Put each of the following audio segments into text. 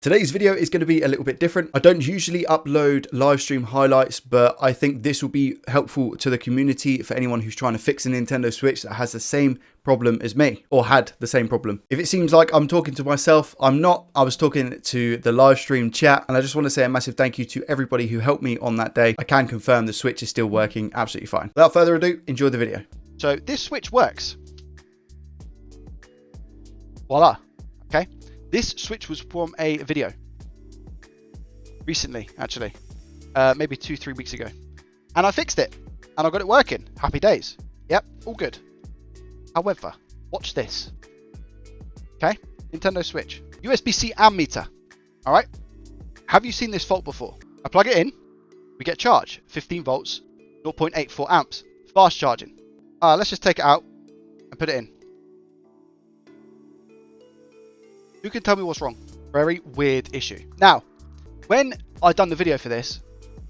Today's video is going to be a little bit different. I don't usually upload live stream highlights, but I think this will be helpful to the community for anyone who's trying to fix a Nintendo Switch that has the same problem as me, or had the same problem. If it seems like I'm talking to myself, I'm not. I was talking to the live stream chat, and I just want to say a massive thank you to everybody who helped me on that day. I can confirm the Switch is still working absolutely fine. Without further ado, enjoy the video. So this Switch works. Voila. Okay. This Switch was from a video recently, actually, maybe 2-3 weeks ago, and I fixed it and I got it working. Happy days. Yep, all good. However, watch this. Okay, Nintendo Switch, USB-C ammeter. All right. Have you seen this fault before? I plug it in, we get charge, 15 volts, 0.84 amps, fast charging. Let's just take it out and put it in. Who can tell me what's wrong? Very weird issue. Now, when I done the video for this,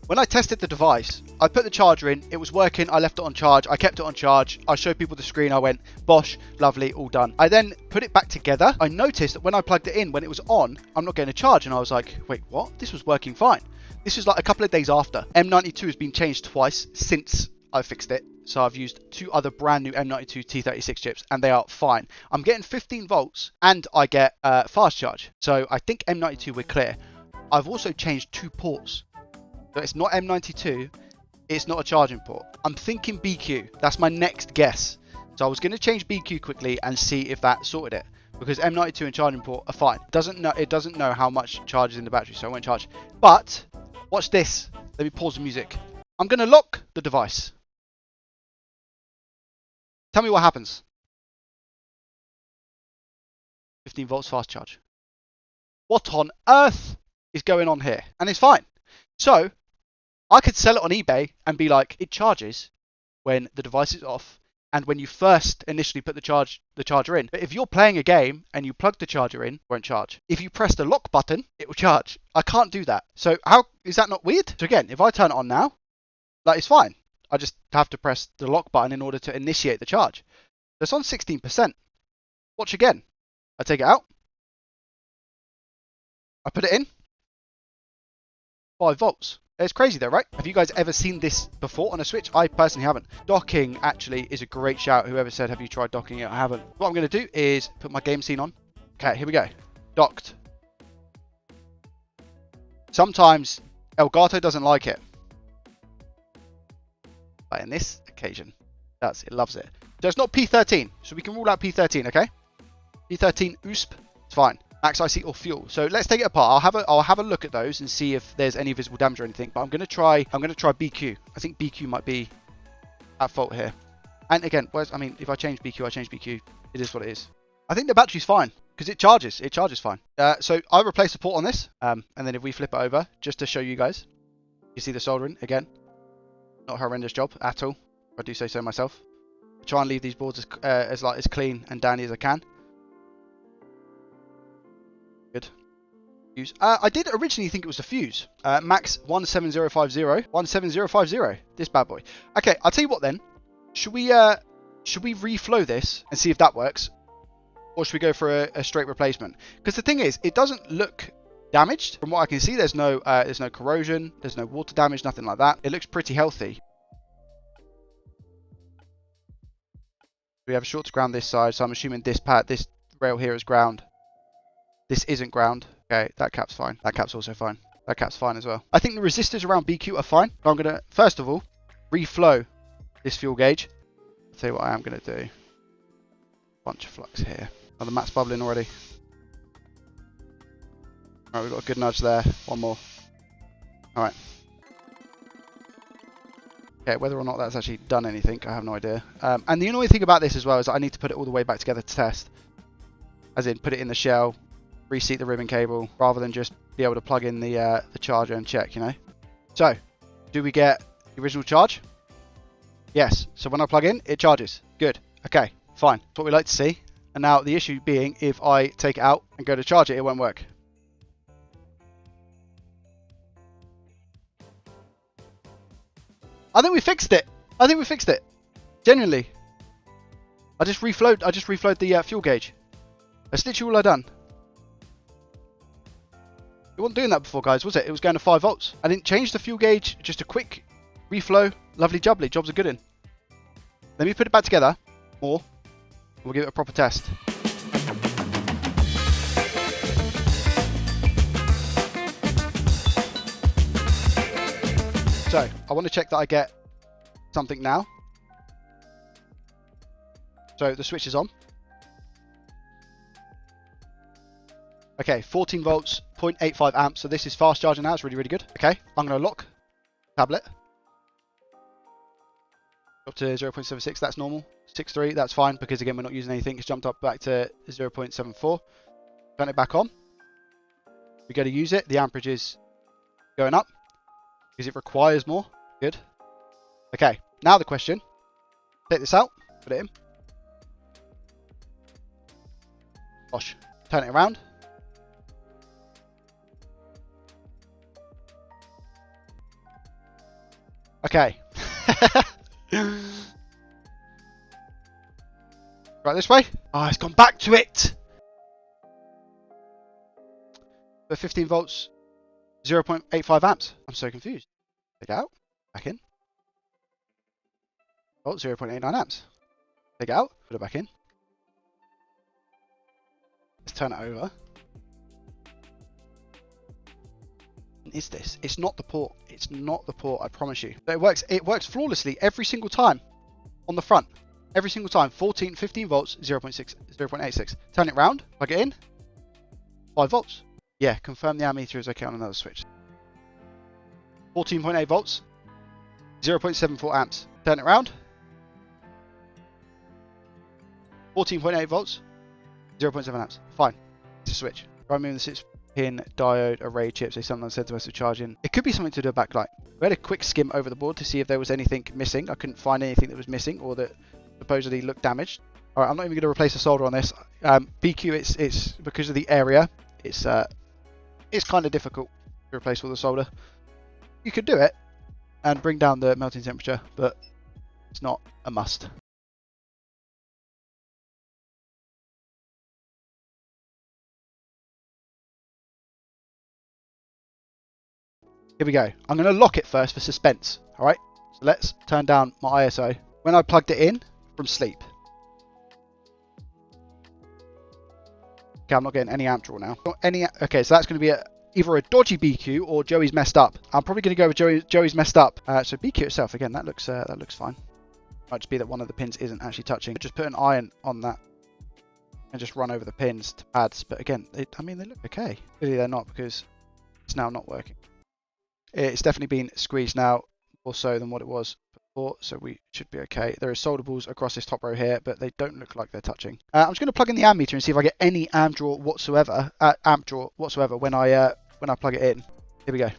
when I tested the device, I put the charger in, it was working, I left it on charge, I kept it on charge, I showed people the screen, I went, bosh, lovely, all done. I then put it back together. I noticed that when I plugged it in, when it was on, I'm not getting a charge, and I was like, wait, what? This was working fine. This was like a couple of days after. M92 has been changed twice since I fixed it. So I've used 2 other brand new M92 T36 chips and they are fine. I'm getting 15 volts and I get fast charge. So I think M92 we're clear. I've also changed 2 ports. So it's not M92, it's not a charging port. I'm thinking BQ. That's my next guess. So I was going to change BQ quickly and see if that sorted it. Because M92 and charging port are fine. It doesn't know how much charge is in the battery, so I won't charge. But watch this. Let me pause the music. I'm going to lock the device. Tell me what happens. 15 volts fast charge. What on earth is going on here? And it's fine. So I could sell it on eBay and be like, it charges when the device is off and when you first initially put the charger in. But if you're playing a game and you plug the charger in, it won't charge. If you press the lock button, it will charge. I can't do that. So how is that not weird? So again, if I turn it on now, it's fine. I just have to press the lock button in order to initiate the charge. It's on 16%. Watch again. I take it out. I put it in. 5 volts. It's crazy though, right? Have you guys ever seen this before on a Switch? I personally haven't. Docking actually is a great shout. Whoever said, have you tried docking it? I haven't. What I'm going to do is put my game scene on. Okay, here we go. Docked. Sometimes Elgato doesn't like it. But in this occasion, it loves it. So it's not P13, so we can rule out P13, okay? P13 USP, it's fine. Max IC or fuel. So let's take it apart. I'll have a look at those and see if there's any visible damage or anything. But I'm gonna try BQ. I think BQ might be at fault here. And again, if I change BQ, I change BQ. It is what it is. I think the battery's fine because it charges. It charges fine. So I replaced the port on this, and then if we flip it over, just to show you guys, you see the soldering again. Not a horrendous job at all, if I do say so myself. I try and leave these boards as clean and dandy as I can. Good. Fuse. I did originally think it was a fuse. Max 17050. 17050. This bad boy. Okay, I'll tell you what then. Should we reflow this and see if that works, or should we go for a straight replacement? Because the thing is, it doesn't look damaged. From what I can see, there's no corrosion, there's no water damage, nothing like that. It looks pretty healthy. We have a short to ground this side, so I'm assuming this rail here is ground. This isn't ground. Okay, that cap's fine. That cap's also fine. That cap's fine as well. I think the resistors around BQ are fine. So I'm gonna first of all reflow this fuel gauge. I'll tell you what I am gonna do. Bunch of flux here. Oh, the mat's bubbling already. Alright, we've got a good nudge there. One more. Alright. Okay, whether or not that's actually done anything, I have no idea. And the annoying thing about this as well is that I need to put it all the way back together to test. As in, put it in the shell, reseat the ribbon cable, rather than just be able to plug in the charger and check, you know? So, do we get the original charge? Yes. So when I plug in, it charges. Good. Okay, fine. That's what we like to see. And now the issue being, if I take it out and go to charge it, it won't work. I think we fixed it. Genuinely. I just reflowed the fuel gauge. That's literally all I've done. It wasn't doing that before, guys, was it? It was going to 5 volts. I didn't change the fuel gauge, just a quick reflow. Lovely jubbly, jobs are good in. Let me put it back together more. We'll give it a proper test. So, I want to check that I get something now. So, the switch is on. Okay, 14 volts, 0.85 amps. So, this is fast charging now. It's really, really good. Okay, I'm going to lock tablet. Up to 0.76, that's normal. 6.3, that's fine, because again, we're not using anything. It's jumped up back to 0.74. Turn it back on. We go to use it. The amperage is going up because it requires more. Good. Okay, now the question. Take this out, put it in. Gosh, turn it around. Okay. Right this way. Oh, it's gone back to it. The 15 volts, 0.85 amps. I'm so confused. Take it out. Back in. Oh, 0.89 amps. Take it out. Put it back in. Let's turn it over. What is this? It's not the port. It's not the port, I promise you. But it works. It works flawlessly every single time on the front. Every single time. 15 volts, 0.86. Turn it round. Plug it in. 5 volts. Yeah, confirm the ammeter is okay on another switch. 14.8 volts, 0.74 amps. Turn it round. 14.8 volts, 0.7 amps. Fine. It's a switch. Primary the 6-pin diode array chips. They sometimes said to us to charge in. It could be something to do with backlight. We had a quick skim over the board to see if there was anything missing. I couldn't find anything that was missing or that supposedly looked damaged. All right, I'm not even going to replace the solder on this. BQ, it's because of the area. It's kind of difficult to replace all the solder. You could do it and bring down the melting temperature, but it's not a must. Here we go. I'm going to lock it first for suspense. All right. So let's turn down my ISO. When I plugged it in from sleep. Okay, I'm not getting any amp draw now. Okay, so that's going to be either a dodgy BQ or Joey's messed up. I'm probably going to go with Joey's messed up. So BQ itself, again, that looks fine. Might just be that one of the pins isn't actually touching. Just put an iron on that and just run over the pins to pads. But again, I mean, they look okay. Clearly they're not because it's now not working. It's definitely been squeezed now more so than what it was before, so we should be okay. There are solder balls across this top row here, but they don't look like they're touching. I'm just going to plug in the ammeter and see if I get any amp draw whatsoever. When I plug it in. Here we go.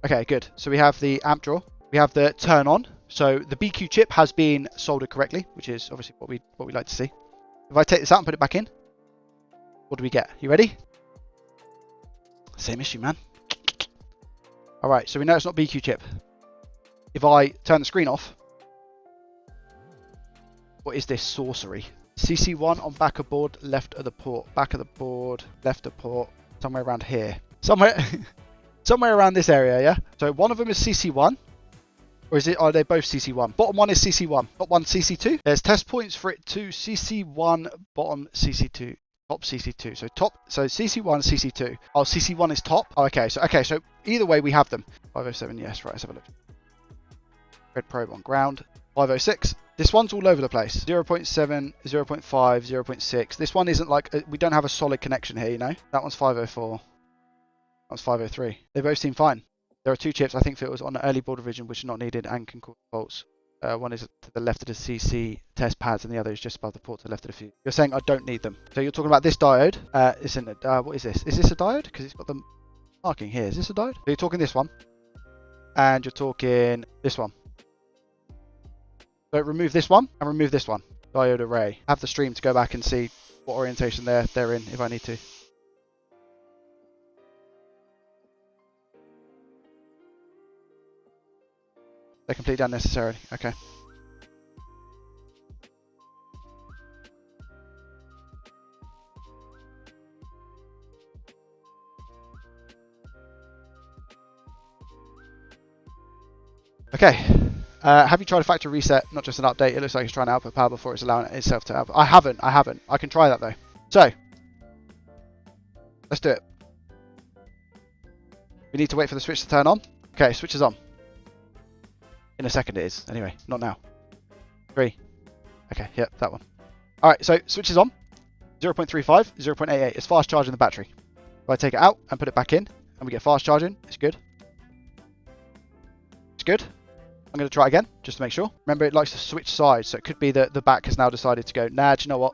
Okay, good. So we have the amp draw. We have the turn on. So the BQ chip has been soldered correctly, which is obviously what we like to see. If I take this out and put it back in, what do we get? You ready? Same issue, man. Alright, so we know it's not BQ chip. If I turn the screen off, what is this sorcery? CC1 on back of board, left of the port. Back of the board, left of port, somewhere around here. Somewhere around this area, yeah? So one of them is CC1. Or are they both CC1? Bottom one is CC1. Top one CC2. There's test points for it to CC1, bottom CC2. Top CC2. So CC1, CC2. Oh, CC1 is top. Oh, okay. So either way we have them. 507. Yes. Right. Let's have a look. Red probe on ground. 506. This one's all over the place. 0.7, 0.5, 0.6. This one isn't like we don't have a solid connection here. You know. That one's 504. That one's 503. They both seem fine. There are two chips. I think it was on the early board revision, which are not needed and can cause faults. One is to the left of the CC test pads, and the other is just above the port to the left of the fuse. You're saying I don't need them. So you're talking about this diode. What is this? Is this a diode? Because it's got the marking here. Is this a diode? So you're talking this one, and you're talking this one. So remove this one and remove this one. Diode array. Have the stream to go back and see what orientation they're in if I need to. They're completely unnecessary. Okay. Okay. Have you tried a factory reset, not just an update? It looks like it's trying to output power before it's allowing itself to output. I haven't. I can try that though. So, let's do it. We need to wait for the switch to turn on. Okay, switch is on. In a second it is. Anyway, not now. 3. Okay, yep, that one. Alright, so switch is on. 0.35, 0.88. It's fast charging the battery. If I take it out and put it back in, and we get fast charging, it's good. It's good. I'm going to try again, just to make sure. Remember, it likes to switch sides, so it could be that the back has now decided to go, nah, do you know what?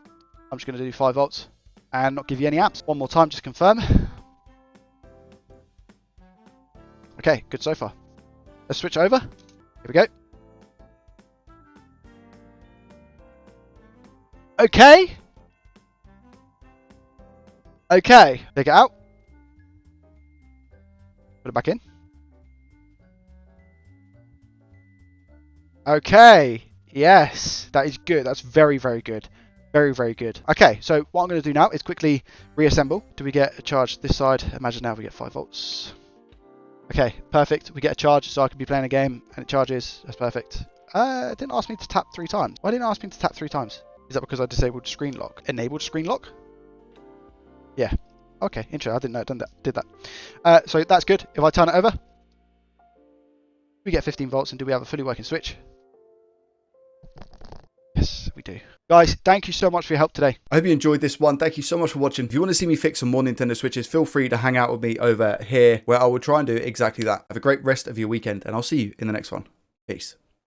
I'm just going to do 5 volts and not give you any amps. One more time, just confirm. Okay, good so far. Let's switch over. Here we go. Okay. Okay, take it out. Put it back in. Okay, yes, that is good. That's very, very good. Very, very good. Okay, so what I'm going to do now is quickly reassemble. Do we get a charge this side? Imagine now we get 5 volts. Okay, perfect. We get a charge, so I can be playing a game, and it charges. That's perfect. It didn't ask me to tap 3 times. Why didn't it ask me to tap 3 times? Is that because I disabled screen lock? Enabled screen lock? Yeah. Okay, interesting. I didn't know it did that. So that's good. If I turn it over, we get 15 volts, and do we have a fully working switch? Yes, we do. Guys, thank you so much for your help today. I hope you enjoyed this one. Thank you so much for watching. If you want to see me fix some more Nintendo Switches, feel free to hang out with me over here, where I will try and do exactly that. Have a great rest of your weekend, and I'll see you in the next one. Peace.